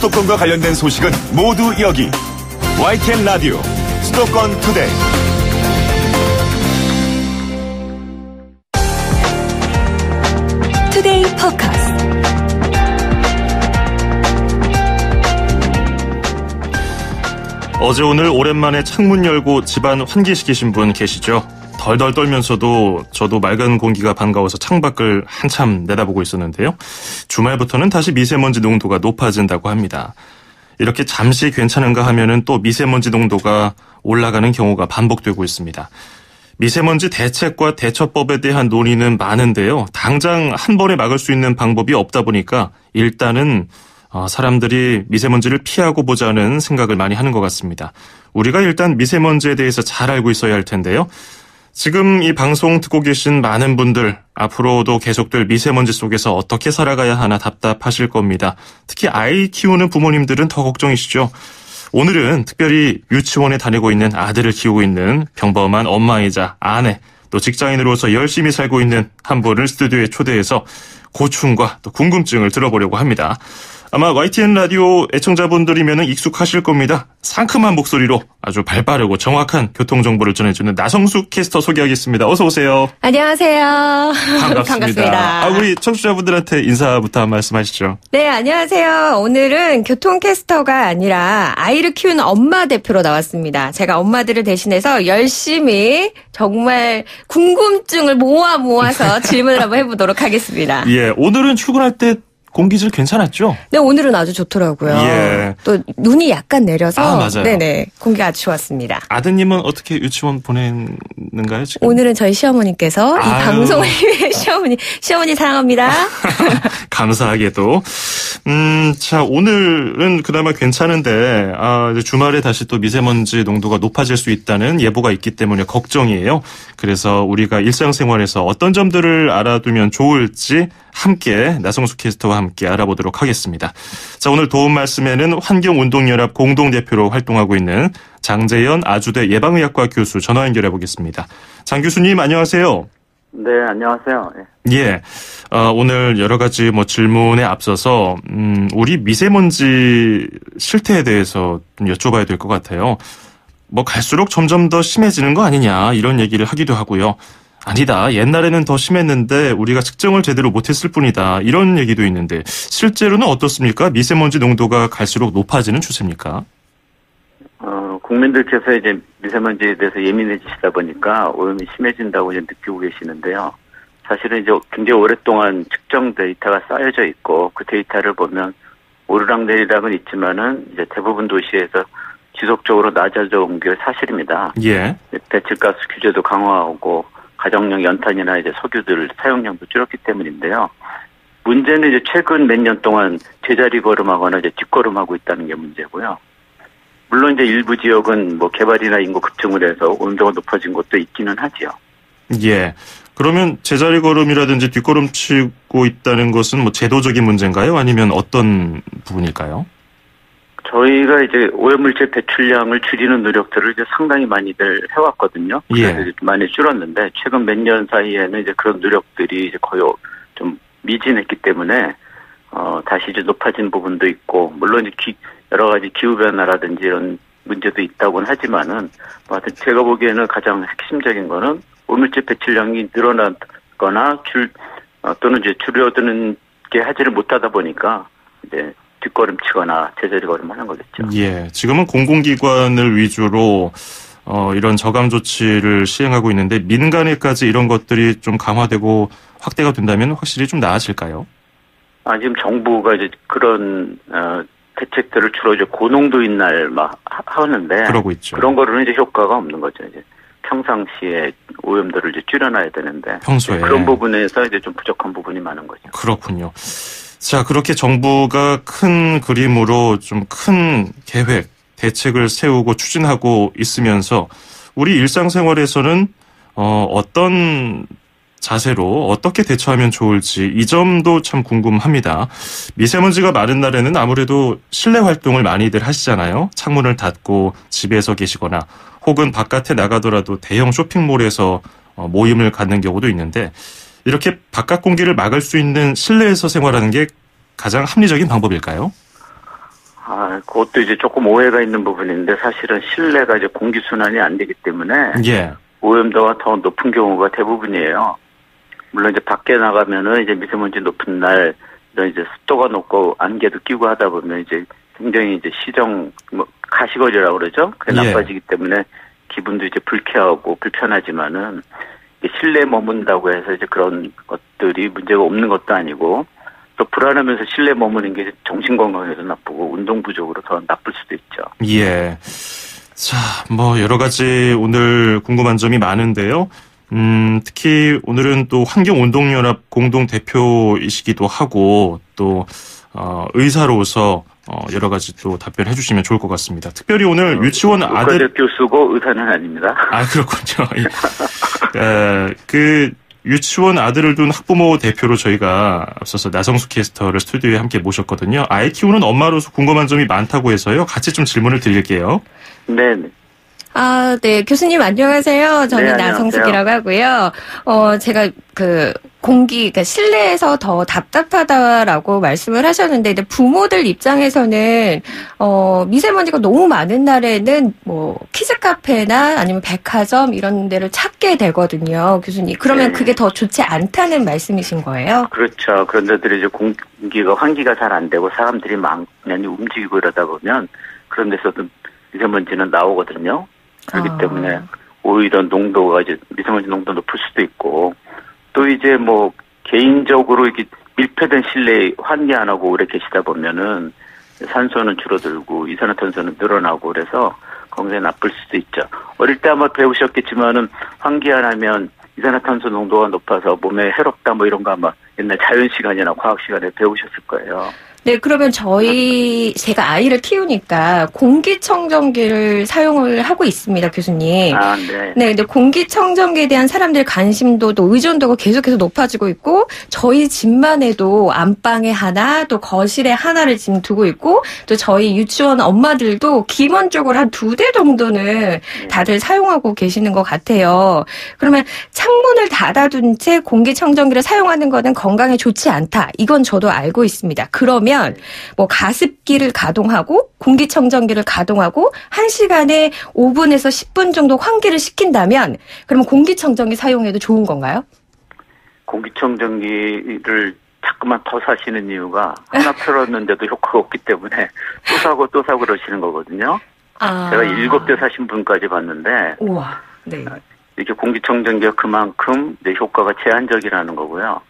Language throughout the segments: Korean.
수도권과 관련된 소식은 모두 여기. YTN 라디오 수도권 투데이. 투데이 포커스. 어제 오늘 오랜만에 창문 열고 집안 환기시키신 분 계시죠? 덜덜 떨면서도 저도 맑은 공기가 반가워서 창밖을 한참 내다보고 있었는데요. 주말부터는 다시 미세먼지 농도가 높아진다고 합니다. 이렇게 잠시 괜찮은가 하면은 또 미세먼지 농도가 올라가는 경우가 반복되고 있습니다. 미세먼지 대책과 대처법에 대한 논의는 많은데요. 당장 한 번에 막을 수 있는 방법이 없다 보니까 일단은 사람들이 미세먼지를 피하고 보자는 생각을 많이 하는 것 같습니다. 우리가 일단 미세먼지에 대해서 잘 알고 있어야 할 텐데요. 지금 이 방송 듣고 계신 많은 분들 앞으로도 계속될 미세먼지 속에서 어떻게 살아가야 하나 답답하실 겁니다. 특히 아이 키우는 부모님들은 더 걱정이시죠. 오늘은 특별히 유치원에 다니고 있는 아들을 키우고 있는 평범한 엄마이자 아내, 또 직장인으로서 열심히 살고 있는 한 분을 스튜디오에 초대해서 고충과 또 궁금증을 들어보려고 합니다. 아마 YTN 라디오 애청자분들이면 익숙하실 겁니다. 상큼한 목소리로 아주 발빠르고 정확한 교통정보를 전해주는 나성숙 캐스터 소개하겠습니다. 어서 오세요. 안녕하세요. 반갑습니다. 우리 청취자분들한테 인사부터 한 말씀 하시죠. 네, 안녕하세요. 오늘은 교통캐스터가 아니라 아이를 키우는 엄마 대표로 나왔습니다. 제가 엄마들을 대신해서 열심히 정말 궁금증을 모아서 질문을 한번 해보도록 하겠습니다. 예, 오늘은 출근할 때 공기질 괜찮았죠? 네, 오늘은 아주 좋더라고요. 예. 또 눈이 약간 내려서 맞아요. 네네, 공기가 아주 좋았습니다. 아드님은 어떻게 유치원 보냈는가요, 지금? 오늘은 저희 시어머니께서 이 방송을 위해 시어머니 사랑합니다. 감사하게도. 자, 오늘은 그나마 괜찮은데, 이제 주말에 다시 또 미세먼지 농도가 높아질 수 있다는 예보가 있기 때문에 걱정이에요. 그래서 우리가 일상생활에서 어떤 점들을 알아두면 좋을지 함께 나성숙 캐스터와 함께 알아보도록 하겠습니다. 자, 오늘 도움 말씀에는 환경운동연합 공동대표로 활동하고 있는 장재현 아주대 예방의학과 교수 전화 연결해 보겠습니다. 장 교수님 안녕하세요. 네, 안녕하세요. 예. 오늘 여러 가지 질문에 앞서서, 우리 미세먼지 실태에 대해서 좀 여쭤봐야 될 것 같아요. 갈수록 점점 더 심해지는 거 아니냐, 이런 얘기를 하기도 하고요. 아니다, 옛날에는 더 심했는데 우리가 측정을 제대로 못했을 뿐이다, 이런 얘기도 있는데, 실제로는 어떻습니까? 미세먼지 농도가 갈수록 높아지는 추세입니까? 국민들께서 이제 미세먼지에 대해서 예민해지시다 보니까 오염이 심해진다고 이제 느끼고 계시는데요. 사실은 이제 굉장히 오랫동안 측정 데이터가 쌓여져 있고 그 데이터를 보면 오르락내리락은 있지만은 이제 대부분 도시에서 지속적으로 낮아져 온 게 사실입니다. 예. 배출가스 규제도 강화하고 가정용 연탄이나 이제 석유들 사용량도 줄었기 때문인데요. 문제는 이제 최근 몇 년 동안 제자리 걸음하거나 이제 뒷걸음하고 있다는 게 문제고요. 물론 이제 일부 지역은 개발이나 인구 급증을 해서 온도가 높아진 곳도 있기는 하지요. 예. 그러면 제자리 걸음이라든지 뒷걸음치고 있다는 것은 제도적인 문제인가요? 아니면 어떤 부분일까요? 저희가 이제 오염물질 배출량을 줄이는 노력들을 이제 상당히 많이들 해왔거든요. 예. 그래서 많이 줄었는데 최근 몇 년 사이에는 이제 그런 노력들이 이제 거의 좀 미진했기 때문에 다시 이제 높아진 부분도 있고, 물론 이제 여러 가지 기후변화라든지 이런 문제도 있다고는 하지만은, 하여튼 제가 보기에는 가장 핵심적인 거는 오염물질 배출량이 늘어나거나 또는 이제 줄여드는 게 하지를 못하다 보니까 이제 뒷걸음치거나 제자리 걸음하는 거겠죠. 예. 지금은 공공기관을 위주로 이런 저감 조치를 시행하고 있는데 민간에까지 이런 것들이 좀 강화되고 확대가 된다면 확실히 좀 나아질까요? 지금 정부가 이제 그런 대책들을 주로 이제 고농도인 날 하는데 그러고 있죠. 그런 거로는 이제 효과가 없는 거죠. 이제 평상시에 오염도를 이제 줄여놔야 되는데 평소에 그런 부분에서 이제 좀 부족한 부분이 많은 거죠. 그렇군요. 자, 그렇게 정부가 큰 그림으로 좀 큰 계획, 대책을 세우고 추진하고 있으면서 우리 일상생활에서는 어떤 자세로 어떻게 대처하면 좋을지 이 점도 참 궁금합니다. 미세먼지가 많은 날에는 아무래도 실내 활동을 많이들 하시잖아요. 창문을 닫고 집에서 계시거나 혹은 바깥에 나가더라도 대형 쇼핑몰에서 모임을 갖는 경우도 있는데 이렇게 바깥 공기를 막을 수 있는 실내에서 생활하는 게 가장 합리적인 방법일까요? 그것도 이제 조금 오해가 있는 부분인데 사실은 실내가 이제 공기순환이 안 되기 때문에 예. 오염도가 더 높은 경우가 대부분이에요. 물론 이제 밖에 나가면은 이제 미세먼지 높은 날 이런 이제 습도가 높고 안개도 끼고 하다 보면 이제 굉장히 이제 가시거리라고 그러죠. 그게 예. 나빠지기 때문에 기분도 이제 불쾌하고 불편하지만은 실내에 머문다고 해서 이제 그런 것들이 문제가 없는 것도 아니고 또 불안하면서 실내에 머무는 게 정신 건강에도 나쁘고 운동 부족으로 더 나쁠 수도 있죠. 예. 자, 여러 가지 오늘 궁금한 점이 많은데요. 특히 오늘은 또 환경운동연합 공동대표이시기도 하고 또 의사로서 여러 가지 또 답변해 주시면 좋을 것 같습니다. 특별히 오늘 유치원 아들 교수고 의사는 아닙니다. 그렇군요. 유치원 아들을 둔 학부모 대표로 저희가 앞서서 나성수 캐스터를 스튜디오에 함께 모셨거든요. 아이 키우는 엄마로서 궁금한 점이 많다고 해서요. 같이 좀 질문을 드릴게요. 네. 네. 교수님 안녕하세요. 저는 네, 나성숙이라고 하고요. 제가 그러니까 실내에서 더 답답하다라고 말씀을 하셨는데, 근데 부모들 입장에서는, 미세먼지가 너무 많은 날에는 키즈 카페나 아니면 백화점 이런 데를 찾게 되거든요. 교수님. 그러면 네. 그게 더 좋지 않다는 말씀이신 거예요? 그렇죠. 그런 데들이 이제 환기가 잘 안 되고 사람들이 많이 움직이고 이러다 보면 그런 데서도 미세먼지는 나오거든요. 그렇기 때문에 오히려 농도가 이제 미세먼지 농도 높을 수도 있고 또 이제 개인적으로 이렇게 밀폐된 실내에 환기 안 하고 오래 계시다 보면은 산소는 줄어들고 이산화탄소는 늘어나고 그래서 건강에 나쁠 수도 있죠. 어릴 때 아마 배우셨겠지만은 환기 안 하면 이산화탄소 농도가 높아서 몸에 해롭다 이런 거 아마 옛날 자연 시간이나 과학 시간에 배우셨을 거예요. 네, 그러면 제가 아이를 키우니까 공기청정기를 사용을 하고 있습니다, 교수님. 네. 네, 근데 공기청정기에 대한 사람들의 관심도 또 의존도가 계속해서 높아지고 있고, 저희 집만 해도 안방에 하나, 또 거실에 하나를 지금 두고 있고, 또 저희 유치원 엄마들도 기본적으로 한 2대 정도는 다들 사용하고 계시는 것 같아요. 그러면 창문을 닫아둔 채 공기청정기를 사용하는 거는 건강에 좋지 않다. 이건 저도 알고 있습니다. 그러면 가습기를 가동하고 공기청정기를 가동하고 1시간에 5분에서 10분 정도 환기를 시킨다면 그러면 공기청정기 사용해도 좋은 건가요? 공기청정기를 자꾸만 더 사시는 이유가 하나 틀었는데도 효과가 없기 때문에 또 사고 그러시는 거거든요. 제가 7대 사신 분까지 봤는데 우와, 네. 이렇게 공기청정기가 그만큼 이제 효과가 제한적이라는 거고요.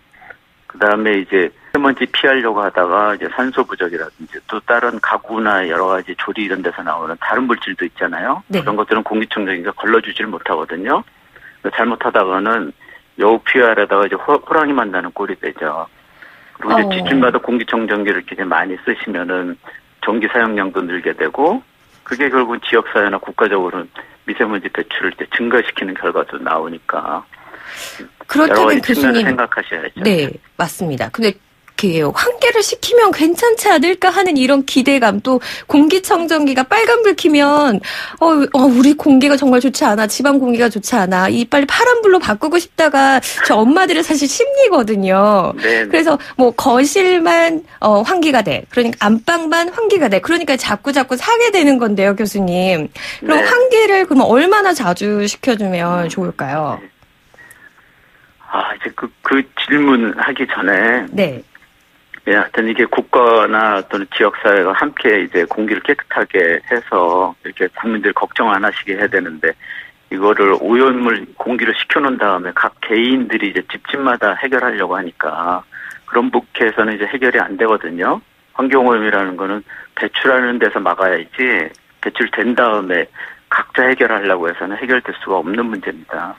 그 다음에 이제 미세먼지 피하려고 하다가 이제 산소 부족이라든지 또 다른 가구나 여러 가지 조리 이런 데서 나오는 다른 물질도 있잖아요. 네. 그런 것들은 공기청정기가 걸러주질 못하거든요. 잘못하다가는 여우 피하려다가 이제 호랑이 만나는 꼴이 되죠. 그리고 이제 집집마다 공기청정기를 이렇게 많이 쓰시면은 전기 사용량도 늘게 되고 그게 결국 지역사회나 국가적으로는 미세먼지 배출을 이제 증가시키는 결과도 나오니까. 그렇다면 교수님 생각하셔야죠. 네, 맞습니다. 근데 환기를 시키면 괜찮지 않을까 하는 이런 기대감, 또 공기청정기가 빨간불 켜면 우리 공기가 정말 좋지 않아, 집안 공기가 좋지 않아, 빨리 파란불로 바꾸고 싶다가 저 엄마들은 사실 심리거든요. 네. 그래서 거실만 환기가 돼, 그러니까 안방만 환기가 돼, 그러니까 자꾸 사게 되는 건데요, 교수님. 그럼 네. 환기를 그러면 얼마나 자주 시켜주면 좋을까요? 이제 그 질문 하기 전에. 네. 하여튼 이게 국가나 또는 지역사회가 함께 이제 공기를 깨끗하게 해서 이렇게 국민들 걱정 안 하시게 해야 되는데 이거를 오염물 공기를 시켜놓은 다음에 각 개인들이 이제 집집마다 해결하려고 하니까 그런 북해에서는 이제 해결이 안 되거든요. 환경오염이라는 거는 배출하는 데서 막아야지 배출된 다음에 각자 해결하려고 해서는 해결될 수가 없는 문제입니다.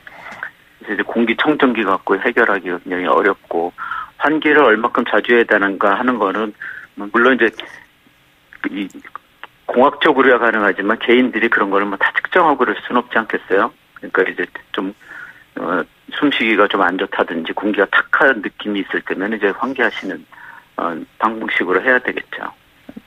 그래서 이제 공기청정기 갖고 해결하기가 굉장히 어렵고 환기를 얼마큼 자주 해야 되는가 하는 거는 물론 이제 공학적으로야 가능하지만 개인들이 그런 거를 다 측정하고 그럴 수는 없지 않겠어요? 그러니까 이제 좀 숨쉬기가 좀 안 좋다든지 공기가 탁한 느낌이 있을 때면 이제 환기하시는 방식으로 해야 되겠죠.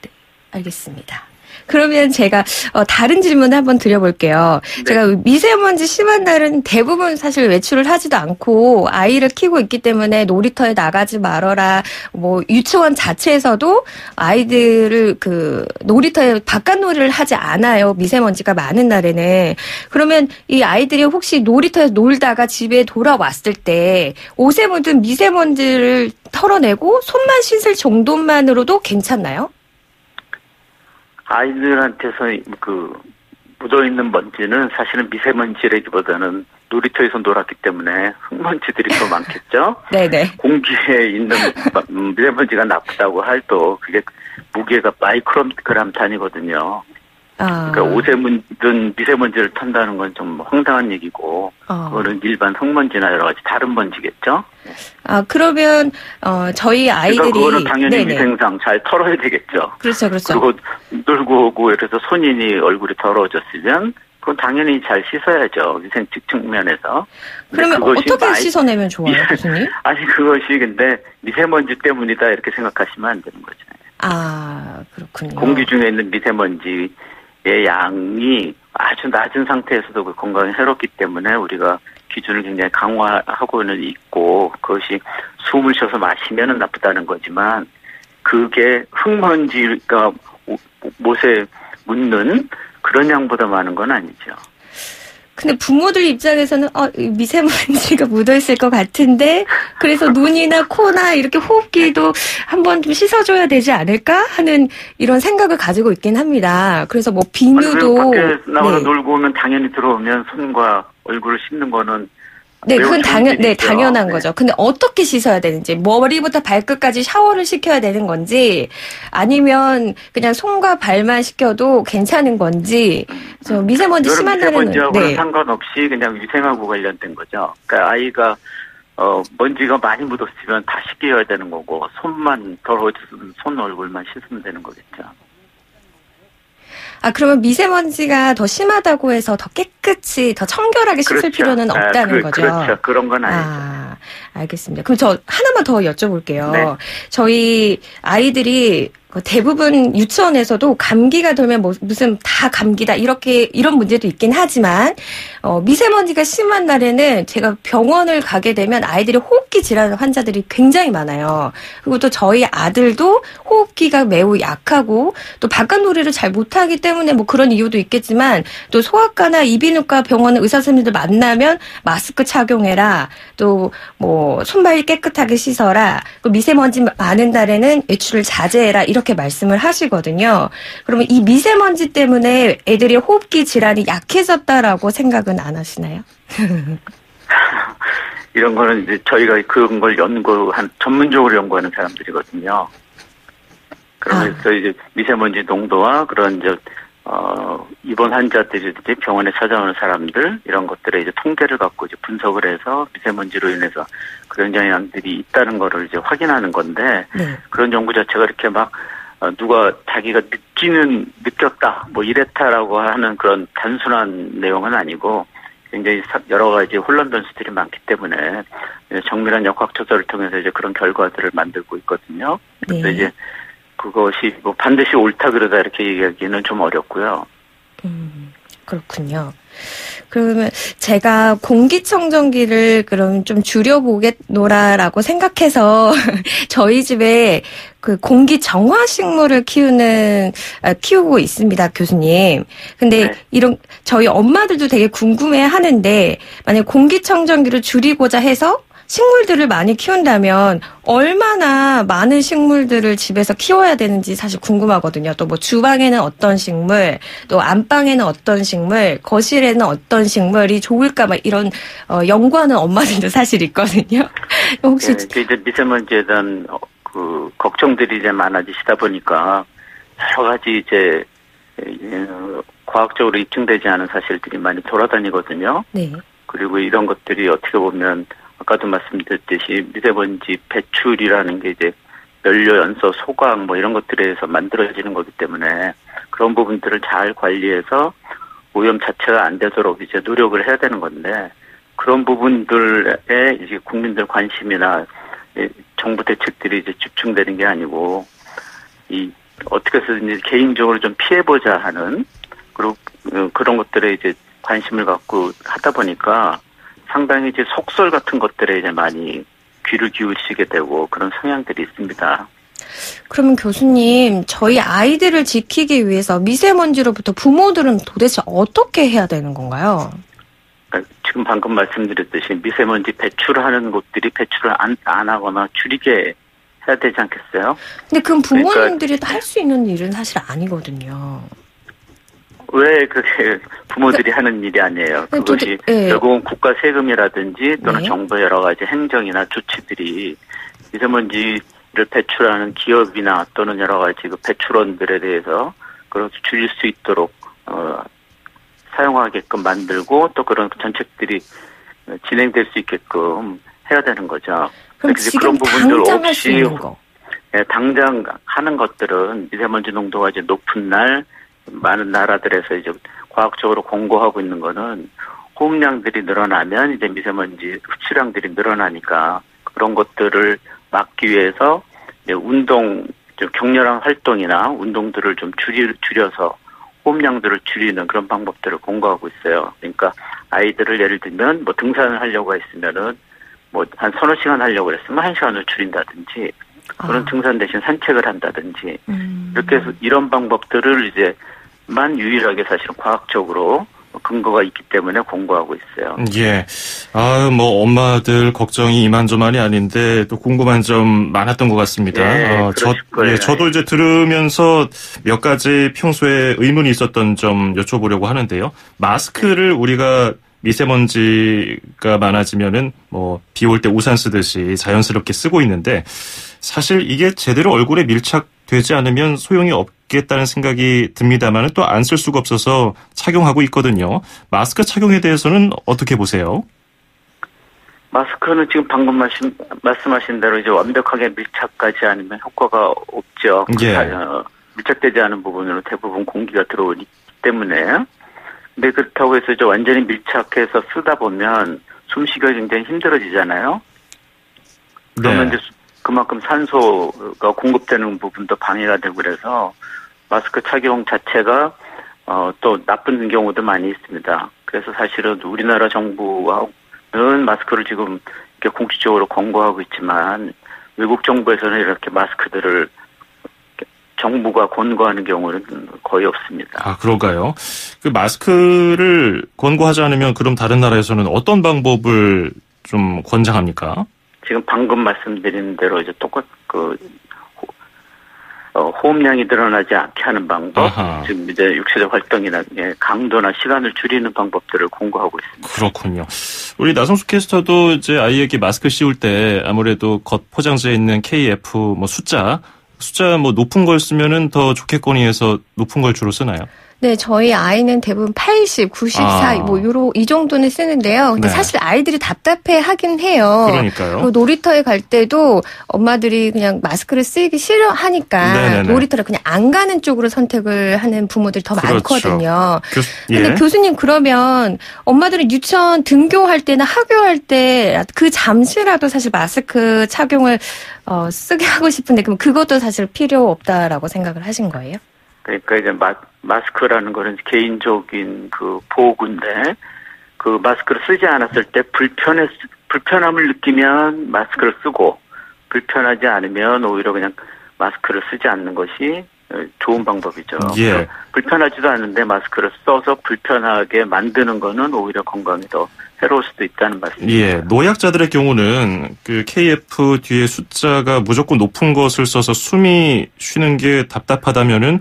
네, 알겠습니다. 그러면 제가 다른 질문을 한번 드려볼게요. 네. 제가 미세먼지 심한 날은 대부분 사실 외출을 하지도 않고 아이를 키우고 있기 때문에 놀이터에 나가지 말아라. 뭐 유치원 자체에서도 아이들을 그 놀이터에 바깥놀이를 하지 않아요. 미세먼지가 많은 날에는. 그러면 이 아이들이 혹시 놀이터에서 놀다가 집에 돌아왔을 때 옷에 묻은 미세먼지를 털어내고 손만 씻을 정도만으로도 괜찮나요? 아이들한테서 묻어있는 먼지는 사실은 미세먼지라기보다는 놀이터에서 놀았기 때문에 흙먼지들이 더 많겠죠? 네네. 공기에 있는 미세먼지가 나쁘다고 해도 그게 무게가 마이크로그램 단위거든요. 그러니까 옷에 묻은 미세먼지를 턴다는 건 좀 황당한 얘기고, 그거는 일반 흙먼지나 여러 가지 다른 먼지겠죠? 그러면, 저희 아이들이. 그러니까 그거는 당연히 네네. 위생상 잘 털어야 되겠죠. 그렇죠, 그렇죠. 그리고 놀고 오고 이래서 손이니 얼굴이 더러워졌으면, 그건 당연히 잘 씻어야죠. 위생 측면에서. 그러면 어떻게 씻어내면 좋아요, 교수님? 아니, 그것이 근데 미세먼지 때문이다 이렇게 생각하시면 안 되는 거죠. 그렇군요. 공기 중에 있는 미세먼지의 양이 아주 낮은 상태에서도 그 건강에 해롭기 때문에 우리가 기준을 굉장히 강화하고는 있고, 그것이 숨을 쉬어서 마시면 나쁘다는 거지만, 그게 흙먼지가 못에 묻는 그런 양보다 많은 건 아니죠. 근데 부모들 입장에서는 미세먼지가 묻어있을 것 같은데 그래서 눈이나 코나 이렇게 호흡기도 한번 좀 씻어줘야 되지 않을까 하는 이런 생각을 가지고 있긴 합니다. 그래서 뭐 비누도 밖에 나와서 놀고 오면 당연히 들어오면 손과 얼굴을 씻는 거는 네, 그건 당연한 네. 거죠. 근데 어떻게 씻어야 되는지, 머리부터 발끝까지 샤워를 시켜야 되는 건지, 아니면 그냥 손과 발만 시켜도 괜찮은 건지, 미세먼지 심한 날에는. 미세먼지하고는 상관없이 그냥 위생하고 관련된 거죠. 그러니까 아이가, 먼지가 많이 묻었으면 다 씻겨야 되는 거고, 손만 더러워졌으면 손 얼굴만 씻으면 되는 거겠죠. 그러면 미세먼지가 더 심하다고 해서 더 깨끗이, 더 청결하게 씻을 그렇죠. 필요는 없다는 거죠. 그렇죠. 그런 건 아니죠. 알겠습니다. 그럼 저 하나만 더 여쭤볼게요. 네. 저희 아이들이 대부분 유치원에서도 감기가 돌면 무슨 다 감기다 이런 문제도 있긴 하지만 미세먼지가 심한 날에는 제가 병원을 가게 되면 아이들이 호흡기 질환 환자들이 굉장히 많아요. 그리고 또 저희 아들도 호흡기가 매우 약하고 또 바깥놀이를 잘 못하기 때문에 뭐 그런 이유도 있겠지만 또 소아과나 이비인후과 병원 의사 선생님들 만나면 마스크 착용해라, 또 뭐 손발 깨끗하게 씻어라, 미세먼지 많은 날에는 외출을 자제해라 이렇게 말씀을 하시거든요. 그러면 이 미세먼지 때문에 애들이 호흡기 질환이 약해졌다라고 생각은 안 하시나요? 이런 거는 이제 저희가 그런 걸 전문적으로 연구하는 사람들이거든요. 그러면서 이제 미세먼지 농도와 그런 입원 환자들이 이제 병원에 찾아오는 사람들, 이런 것들의 이제 통계를 갖고 이제 분석을 해서 미세먼지로 인해서 그런 영향들이 있다는 거를 이제 확인하는 건데, 네. 그런 연구 자체가 이렇게 막 누가 자기가 느꼈다, 뭐 이랬다라고 하는 그런 단순한 내용은 아니고 굉장히 여러 가지 혼란 변수들이 많기 때문에 정밀한 역학 조사를 통해서 이제 그런 결과들을 만들고 있거든요. 그래서 이제 그것이 뭐 반드시 옳다 그러다 이렇게 얘기하기는 좀 어렵고요. 그렇군요. 그러면 제가 공기청정기를 그럼 좀 줄여보겠노라라고 생각해서 저희 집에 그 공기 정화 식물을 키우고 있습니다, 교수님. 근데 저희 엄마들도 되게 궁금해 하는데, 만약 공기청정기를 줄이고자 해서 식물들을 많이 키운다면 얼마나 많은 식물들을 집에서 키워야 되는지 사실 궁금하거든요. 또 뭐 주방에는 어떤 식물, 또 안방에는 어떤 식물, 거실에는 어떤 식물이 좋을까, 막 이런 연구하는 엄마들도 사실 있거든요. 혹시 이제 미세먼지에 대한 걱정들이 이제 많아지시다 보니까 여러 가지 이제 과학적으로 입증되지 않은 사실들이 많이 돌아다니거든요. 네. 그리고 이런 것들이 어떻게 보면 아까도 말씀드렸듯이 미세먼지 배출이라는 게 이제 연료, 연소, 소각 뭐 이런 것들에 의해서 만들어지는 거기 때문에 그런 부분들을 잘 관리해서 오염 자체가 안 되도록 이제 노력을 해야 되는 건데, 그런 부분들에 이제 국민들 관심이나 정부 대책들이 이제 집중되는 게 아니고 이 어떻게 해서든지 개인적으로 좀 피해보자 하는 그리고 그런 것들에 이제 관심을 갖고 하다 보니까 상당히 이제 속설 같은 것들에 이제 많이 귀를 기울이시게 되고 그런 성향들이 있습니다. 그러면 교수님, 저희 아이들을 지키기 위해서 미세먼지로부터 부모들은 도대체 어떻게 해야 되는 건가요? 그러니까 지금 방금 말씀드렸듯이 미세먼지 배출하는 곳들이 배출을 안 하거나 줄이게 해야 되지 않겠어요? 근데 그건 부모님들이 할 수 있는 일은 사실 아니거든요. 왜 그렇게 부모들이 하는 일이 아니에요. 그것이 결국은 국가 세금이라든지 또는 정부의 여러 가지 행정이나 조치들이 미세먼지를 배출하는 기업이나 또는 여러 가지 그 배출원들에 대해서 그렇게 줄일 수 있도록 사용하게끔 만들고 또 그런 정책들이 진행될 수 있게끔 해야 되는 거죠. 그럼 지금 당장 할 수 있는 거. 당장 하는 것들은 미세먼지 농도가 이제 높은 날 많은 나라들에서 이제 과학적으로 공고하고 있는 거는 호흡량들이 늘어나면 이제 미세먼지 흡수량들이 늘어나니까 그런 것들을 막기 위해서 이제 운동, 좀 격렬한 활동이나 운동들을 좀 줄여서 호흡량들을 줄이는 그런 방법들을 공고하고 있어요. 그러니까 아이들을 예를 들면 뭐 등산을 하려고 했으면은 뭐 한 서너 시간 하려고 했으면 1시간을 줄인다든지 그런 등산 대신 산책을 한다든지 이렇게 해서 이런 방법들을 이제만 유일하게 사실은 과학적으로 근거가 있기 때문에 공고하고 있어요. 예. 뭐 엄마들 걱정이 이만저만이 아닌데 또 궁금한 점 많았던 것 같습니다. 저도 이제 들으면서 몇 가지 평소에 의문이 있었던 점 여쭤보려고 하는데요. 마스크를 우리가 미세먼지가 많아지면은 뭐 비 올 때 우산 쓰듯이 자연스럽게 쓰고 있는데 사실 이게 제대로 얼굴에 밀착되지 않으면 소용이 없겠다는 생각이 듭니다만 또 안 쓸 수가 없어서 착용하고 있거든요. 마스크 착용에 대해서는 어떻게 보세요? 마스크는 지금 방금 말씀하신 대로 이제 완벽하게 밀착하지 않으면 효과가 없죠. 예. 밀착되지 않은 부분으로 대부분 공기가 들어오기 때문에. 근데 그렇다고 해서 이제 완전히 밀착해서 쓰다 보면 숨쉬기가 굉장히 힘들어지잖아요. 그러면 이제 그만큼 산소가 공급되는 부분도 방해가 되고 그래서 마스크 착용 자체가 또 나쁜 경우도 많이 있습니다. 그래서 사실은 우리나라 정부는 마스크를 지금 이렇게 공식적으로 권고하고 있지만 외국 정부에서는 이렇게 마스크들을 정부가 권고하는 경우는 거의 없습니다. 그런가요? 그 마스크를 권고하지 않으면 그럼 다른 나라에서는 어떤 방법을 좀 권장합니까? 지금 방금 말씀드린 대로 이제 호흡량이 늘어나지 않게 하는 방법, 지금 이제 육체적 활동이나 강도나 시간을 줄이는 방법들을 공고하고 있습니다. 그렇군요. 우리 나성수 캐스터도 이제 아이에게 마스크 씌울 때 아무래도 겉 포장지에 있는 KF 뭐 숫자 뭐 높은 걸 쓰면은 더 좋겠거니 해서 높은 걸 주로 쓰나요? 네, 저희 아이는 대부분 80, 94, 이 정도는 쓰는데요. 근데 사실 아이들이 답답해 하긴 해요. 그러니까요. 놀이터에 갈 때도 엄마들이 그냥 마스크를 쓰기 싫어하니까 놀이터를 그냥 안 가는 쪽으로 선택을 하는 부모들이 더 많거든요. 근데 교수님, 그러면 엄마들은 유치원 등교할 때나 학교할 때 그 잠시라도 사실 마스크 착용을 쓰게 하고 싶은데 그럼 그것도 사실 필요 없다라고 생각을 하신 거예요? 그러니까 이제 마스크라는 거는 개인적인 그 보호구인데 그 마스크를 쓰지 않았을 때 불편함을 느끼면 마스크를 쓰고 불편하지 않으면 오히려 그냥 마스크를 쓰지 않는 것이 좋은 방법이죠. 예. 불편하지도 않은데 마스크를 써서 불편하게 만드는 거는 오히려 건강에 더 해로울 수도 있다는 말씀입니다. 예, 노약자들의 경우는 그 KF 뒤에 숫자가 무조건 높은 것을 써서 숨이 쉬는 게 답답하다면은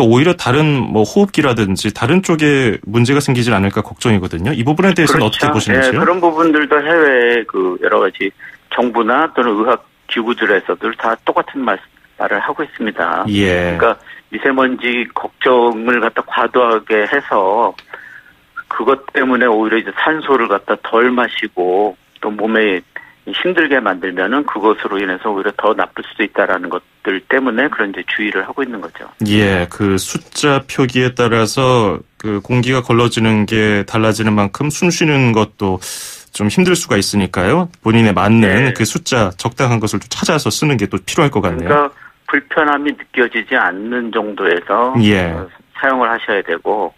오히려 다른 뭐 호흡기라든지 다른 쪽에 문제가 생기지 않을까 걱정이거든요. 이 부분에 대해서는 어떻게 보시는지요? 네, 그런 부분들도 해외 그 여러 가지 정부나 또는 의학 기구들에서도 다 똑같은 말을 하고 있습니다. 예. 그러니까 미세먼지 걱정을 갖다 과도하게 해서 그것 때문에 오히려 이제 산소를 갖다 덜 마시고 또 몸에 힘들게 만들면은 그것으로 인해서 오히려 더 나쁠 수도 있다라는 것들 때문에 그런 이제 주의를 하고 있는 거죠. 예, 그 숫자 표기에 따라서 그 공기가 걸러지는 게 달라지는 만큼 숨 쉬는 것도 좀 힘들 수가 있으니까요. 본인에 맞는 그 숫자 적당한 것을 좀 찾아서 쓰는 게 또 필요할 것 같네요. 그러니까 불편함이 느껴지지 않는 정도에서 예. 사용을 하셔야 되고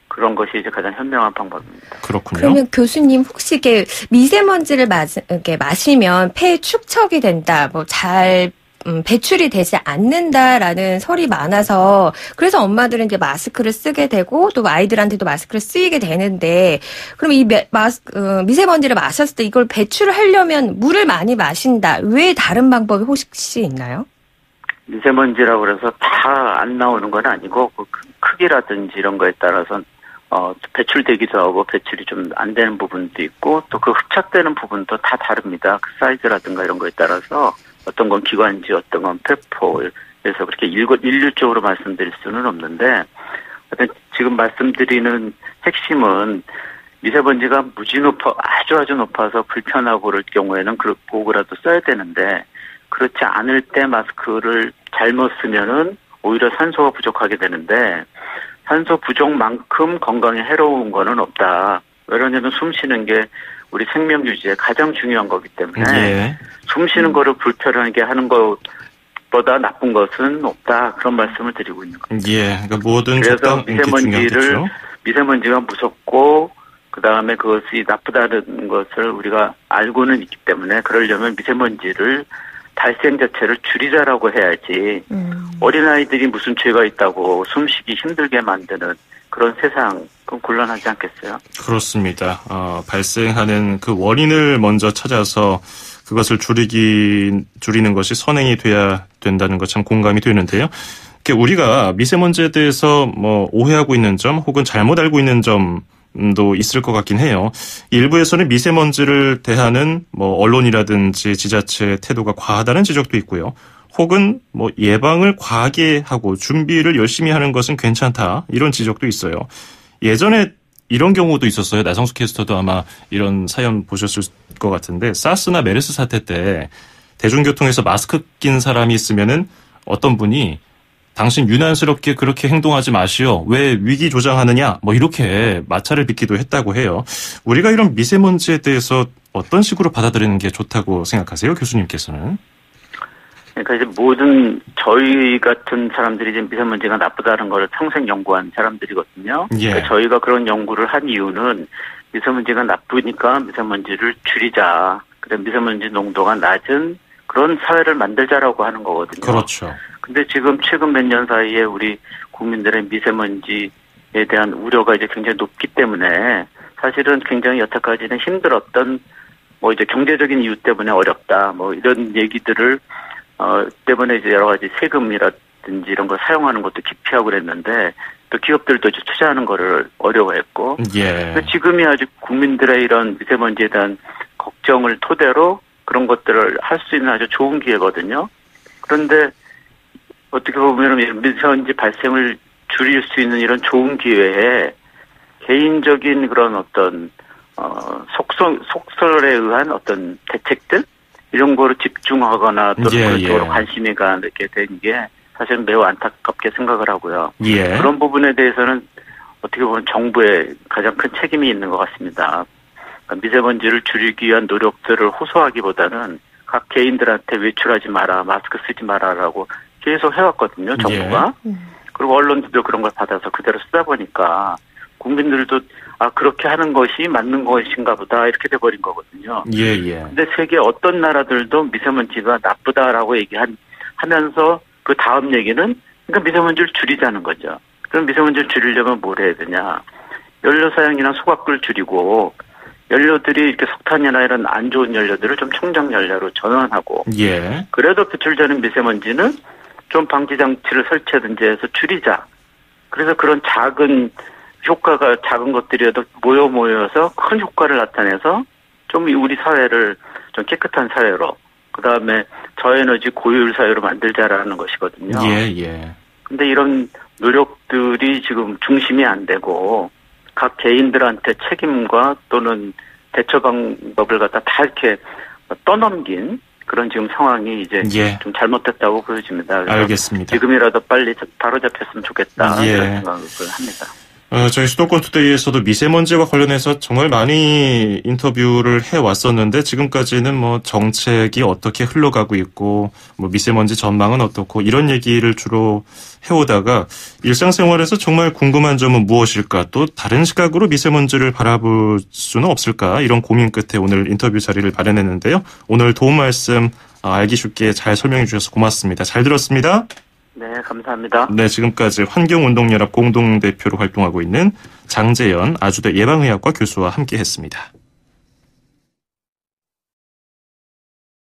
그런 것이 이제 가장 현명한 방법입니다. 그렇군요. 그러면 교수님 혹시 이게 미세먼지를 이렇게 마시면 폐에 축적이 된다, 뭐 잘 배출이 되지 않는다라는 설이 많아서 그래서 엄마들은 이제 마스크를 쓰게 되고 또 아이들한테도 마스크를 쓰이게 되는데 그럼 이 미세먼지를 마셨을 때 이걸 배출을 하려면 물을 많이 마신다. 왜 다른 방법이 혹시 있나요? 미세먼지라고 그래서 다 안 나오는 건 아니고 그 크기라든지 이런 거에 따라서 배출되기도 하고 배출이 좀 안 되는 부분도 있고 또 그 흡착되는 부분도 다 다릅니다. 그 사이즈라든가 이런 거에 따라서 어떤 건 기관지, 어떤 건 폐포, 그래서 그렇게 일률적으로 말씀드릴 수는 없는데, 지금 말씀드리는 핵심은 미세먼지가 아주 높아서 불편하고 그럴 경우에는 보고라도 써야 되는데, 그렇지 않을 때 마스크를 잘못 쓰면은 오히려 산소가 부족하게 되는데, 산소 부족만큼 건강에 해로운 거는 없다. 왜냐하면 숨 쉬는 게 우리 생명 유지에 가장 중요한 거기 때문에 예. 숨 쉬는 거를 불편하게 하는 것보다 나쁜 것은 없다. 그런 말씀을 드리고 있는 겁니다. 예. 그러니까 뭐든 그래서 미세먼지가 무섭고 그다음에 그것이 나쁘다는 것을 우리가 알고는 있기 때문에 그러려면 미세먼지를 발생 자체를 줄이자라고 해야지 어린아이들이 무슨 죄가 있다고 숨쉬기 힘들게 만드는 그런 세상, 그건 곤란하지 않겠어요? 그렇습니다. 발생하는 그 원인을 먼저 찾아서 그것을 줄이는 것이 선행이 돼야 된다는 것 참 공감이 되는데요. 우리가 미세먼지에 대해서 뭐 오해하고 있는 점 혹은 잘못 알고 있는 점도 있을 것 같긴 해요. 일부에서는 미세먼지를 대하는 뭐 언론이라든지 지자체의 태도가 과하다는 지적도 있고요. 혹은 뭐 예방을 과하게 하고 준비를 열심히 하는 것은 괜찮다. 이런 지적도 있어요. 예전에 이런 경우도 있었어요. 나성수 캐스터도 아마 이런 사연 보셨을 것 같은데 사스나 메르스 사태 때 대중교통에서 마스크 낀 사람이 있으면은 어떤 분이 당신 유난스럽게 그렇게 행동하지 마시오. 왜 위기 조장하느냐. 뭐 이렇게 마찰을 빚기도 했다고 해요. 우리가 이런 미세먼지에 대해서 어떤 식으로 받아들이는 게 좋다고 생각하세요? 교수님께서는? 그러니까 이제 모든 저희 같은 사람들이 이제 미세먼지가 나쁘다는 걸 평생 연구한 사람들이거든요. 예. 그러니까 저희가 그런 연구를 한 이유는 미세먼지가 나쁘니까 미세먼지를 줄이자. 그래 미세먼지 농도가 낮은 그런 사회를 만들자라고 하는 거거든요. 그렇죠. 근데 지금 최근 몇 년 사이에 우리 국민들의 미세먼지에 대한 우려가 이제 굉장히 높기 때문에 사실은 굉장히 여태까지는 힘들었던 뭐 이제 경제적인 이유 때문에 어렵다. 뭐 이런 얘기들을 때문에 이제 여러 가지 세금이라든지 이런 걸 사용하는 것도 기피하고 그랬는데 또 기업들도 이제 투자하는 거를 어려워했고. 예. 지금이 아주 국민들의 이런 미세먼지에 대한 걱정을 토대로 그런 것들을 할 수 있는 아주 좋은 기회거든요. 그런데 어떻게 보면 미세먼지 발생을 줄일 수 있는 이런 좋은 기회에 개인적인 그런 어떤 속설에 의한 어떤 대책들 이런 거로 집중하거나 또는 그런 쪽으로 관심이 가게 된 게 사실은 매우 안타깝게 생각을 하고요. 예. 그런 부분에 대해서는 어떻게 보면 정부의 가장 큰 책임이 있는 것 같습니다. 그러니까 미세먼지를 줄이기 위한 노력들을 호소하기보다는 각 개인들한테 외출하지 마라, 마스크 쓰지 마라라고 계속 해왔거든요, 정부가. 예. 그리고 언론들도 그런 걸 받아서 그대로 쓰다 보니까 국민들도 그렇게 하는 것이 맞는 것인가 보다 이렇게 돼버린 거거든요. 예, 예. 근데 세계 어떤 나라들도 미세먼지가 나쁘다라고 하면서 그 다음 얘기는 그러니까 미세먼지를 줄이자는 거죠. 그럼 미세먼지를 줄이려면 뭘 해야 되냐. 연료 사용이나 소각을 줄이고 연료들이 이렇게 석탄이나 이런 안 좋은 연료들을 좀 청정 연료로 전환하고 예. 그래도 배출되는 미세먼지는 좀 방지 장치를 설치하든지 해서 줄이자. 그래서 그런 작은 효과가 작은 것들이라도 모여서 큰 효과를 나타내서 좀 우리 사회를 좀 깨끗한 사회로 그다음에 저에너지 고효율 사회로 만들자라는 것이거든요. 예, 예. 근데 이런 노력들이 지금 중심이 안 되고 각 개인들한테 책임과 또는 대처 방법을 갖다 다 이렇게 떠넘긴 그런 지금 상황이 이제 좀 잘못됐다고 보여집니다. 알겠습니다. 지금이라도 빨리 바로 잡혔으면 좋겠다. 예. 이런 생각을 합니다. 저희 수도권 투데이에서도 미세먼지와 관련해서 정말 많이 인터뷰를 해왔었는데 지금까지는 뭐 정책이 어떻게 흘러가고 있고 뭐 미세먼지 전망은 어떻고 이런 얘기를 주로 해오다가 일상생활에서 정말 궁금한 점은 무엇일까, 또 다른 시각으로 미세먼지를 바라볼 수는 없을까, 이런 고민 끝에 오늘 인터뷰 자리를 마련했는데요. 오늘 도움 말씀 알기 쉽게 잘 설명해 주셔서 고맙습니다. 잘 들었습니다. 네, 감사합니다. 네, 지금까지 환경운동연합 공동대표로 활동하고 있는 장재현 아주대 예방의학과 교수와 함께했습니다.